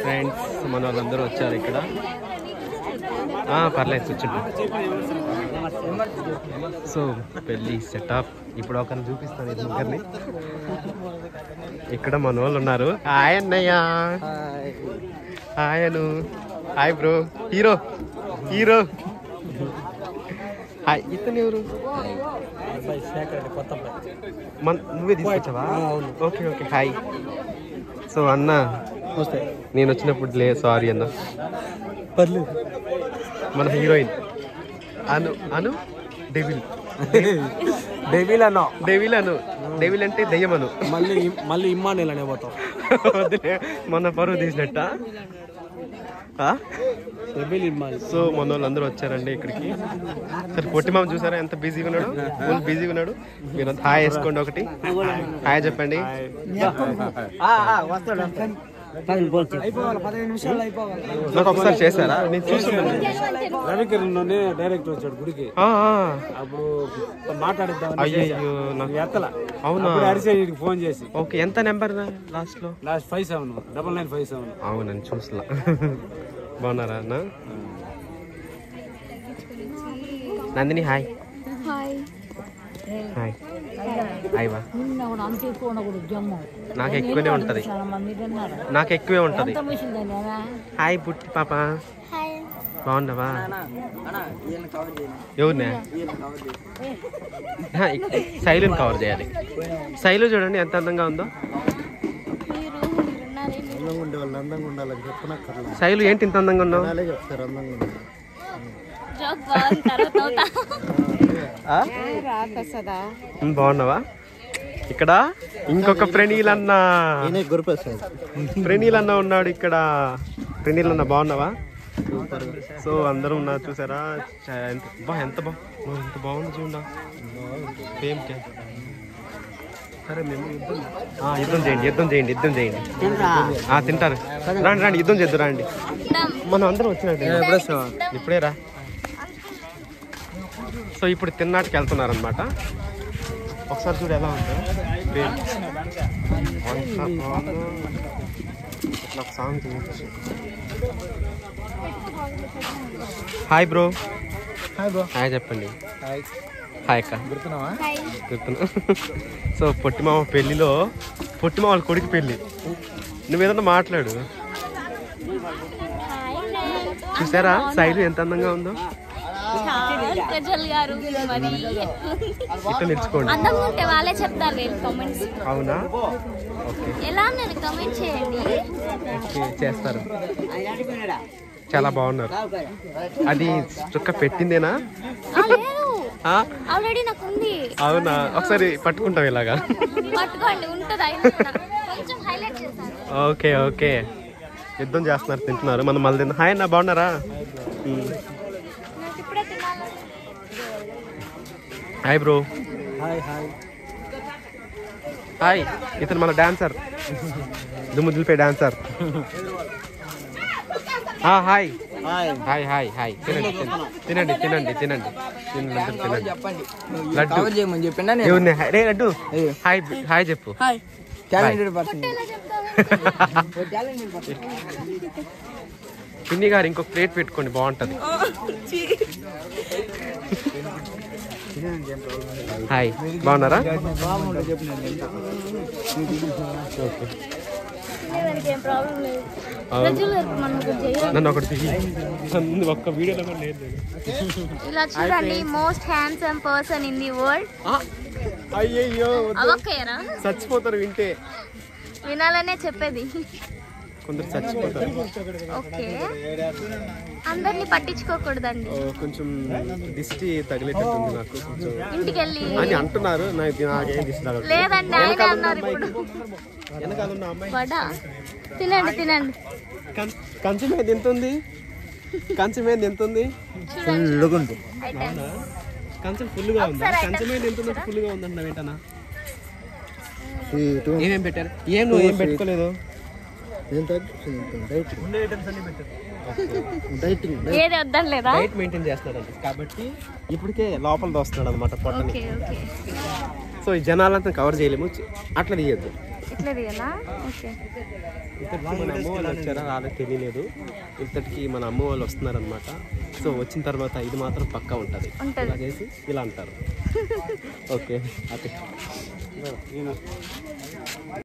Friends మన వాళ్ళందరూ వచ్చారు ఇక్కడ. పర్లేదు కూర్చుంటాం. సో పెళ్ళి సెటప్ ఇప్పుడు ఒకరిని చూపిస్తాను. ఇది ముగ్గురిని. ఇక్కడ మన వాళ్ళు ఉన్నారు. హాయ్ అన్నయ్య. Hi Anu. Hi bro. Hero hero. Hi. ఇతను ఎవరు? నువ్వే తీసుకొచ్చావా? Okay okay. హాయ్. సో అన్న నేను వచ్చినప్పుడు సారీ అన్న. పర్లేదు. మన హీరోయిన్ అను. అను డెవిల్. డెవిల్ అను. డెవిల్ అను. డెవిల్ అంటే దయ్యం అను. మళ్ళీ ఇమ్మానుయేల్ అనే పోతాం. మొన్న పరువు తీసినట్ట. సో మన వాళ్ళందరూ వచ్చారండి ఇక్కడికి. సరే పొట్టి మామ చూసారా ఎంత బిజీగా ఉన్నాడు? ఫుల్ బిజీగా ఉన్నాడు. మీరు హాయ్ వేసుకోండి. ఒకటి హాయ్ చెప్పండి. నాకు ఒకసారి చేశారా? నేను చూస్తున్నాను. రవికిరణ్ డైరెక్టర్ వచ్చాడు గుడికి. అప్పుడు మాట్లాడిద్దాం. అయ్యో నాకు ఎత్తలా. అవునా? ఫోన్ చేసి. ఓకే. ఎంత నెంబర్ లాస్ట్ 57 అవునని చూసలా. బాగున్నారా అన్న? Nandini hi. Hi hi. Hi బా. నాకు ఎక్కువనే ఉంటది. నాకు ఎక్కువే ఉంటది. హాయ్ పుట్టి పాప. బాగున్నావా? ఎవరినా? శైలుని కవర్ చేయాలి. శైలు చూడండి ఎంత అందంగా ఉందో. శైలు ఏంటి ఇంత అందంగా ఉన్నావు? బాగున్నావా? ఇక్కడ ఇంకొక ప్రణీల్ అన్న. ప్రణీల్ అన్న ఉన్నాడు ఇక్కడ. ప్రణీల్ అన్న బాగున్నావా? సో అందరూ ఉన్నారు చూసారా? ఎంత బాగుంది చూడ. సరే మేము యుద్ధం చేయండి. తింటారు. రండి యుద్ధం చేద్దాం రండి. మనం అందరం వచ్చినట్టు ఇప్పుడే రా. సో ఇప్పుడు తిన్నాటికి వెళ్తున్నారు అనమాట. ఒకసారి చూడు ఎలా ఉందో. Song hi bro. హాయ్ చెప్పండి. హాయ్ అక్క. గుర్తున్నా. సో పొట్టిమామ పెళ్లిలో పొట్టిమామ వాళ్ళ కొడుకు పెళ్లి. నువ్వేదన్నా మాట్లాడు. చూసారా శైలు ఎంత అందంగా ఉందో? ఇట్లా నేర్చుకోండి. అవునా? ఓకే చేస్తారు. చాలా బాగున్నారు. అది చుక్క పెట్టిందేనా? అవునా? ఒకసారి పట్టుకుంటాం ఇలాగా. Okay okay. యుద్ధం చేస్తున్నారు, తింటున్నారు. మనం మళ్ళీ తిందాం. హాయ్ అన్న బాగున్నారా? Hi bro. హాయ్. ఇతను మన డాన్సర్, దుమ్ము దులిపే dancer. Hi hi hi hi. తినండి. లడ్డు రే లడ్డు హాయ్ హాయ్ చెప్పు. పిన్ని గారు ఇంకొక ప్లేట్ పెట్టుకోండి బాగుంటది. హాయ్ బాగున్నారా? నన్ను ఒకటి ఒక్క వీడియోలో కూడా లేదు. ఇలా చూడండి, most handsome person in the world. అయ్యయ్యో చచ్చిపోతారు వింటే. వినాలనే చెప్పేది. కొందరు చచ్చిపోతారు. ఓకే, అందరినీ పట్టించుకోకూడదండి. కొంచెం దిష్టి తగిలేటట్టుంది నాకు. కొంచెం ఇంటికి వెళ్ళి అని అంటున్నారు. నాకేం దిష్టి తగలదు. లేదండి, ఆయన అన్నారు ఇప్పుడు. తినండి. కంచె మీద ఎంత ఉంది? కంచెం ఫుల్గా ఉందా? కంచెం మీద ఎంత ఉంది? ఫుల్గా ఉందంటున్నావు ఏంటన్నా? ఏమేం పెట్టారు? నువ్వు ఏం పెట్టుకోలేదు? డైట్ మెయింటైన్ చేస్తాడంట కాబట్టి ఇప్పటికే లోపల దోస్తున్నాడు అనమాట పొట్టని. సో ఈ జనాలంతా కవర్ చేయలేము, అట్లా తీయద్దు. ఇట్లా తీయాలా? ఓకే. ఇంతటికి మన అమ్మ వాళ్ళు వచ్చారా రాలేదు తెలియలేదు. ఇంతటికి మన అమ్మ వాళ్ళు వస్తున్నారనమాట. సో వచ్చిన తర్వాత ఇది మాత్రం పక్కా ఉంటుంది. ఇలా చేసి ఇలా అంటారు. ఓకే.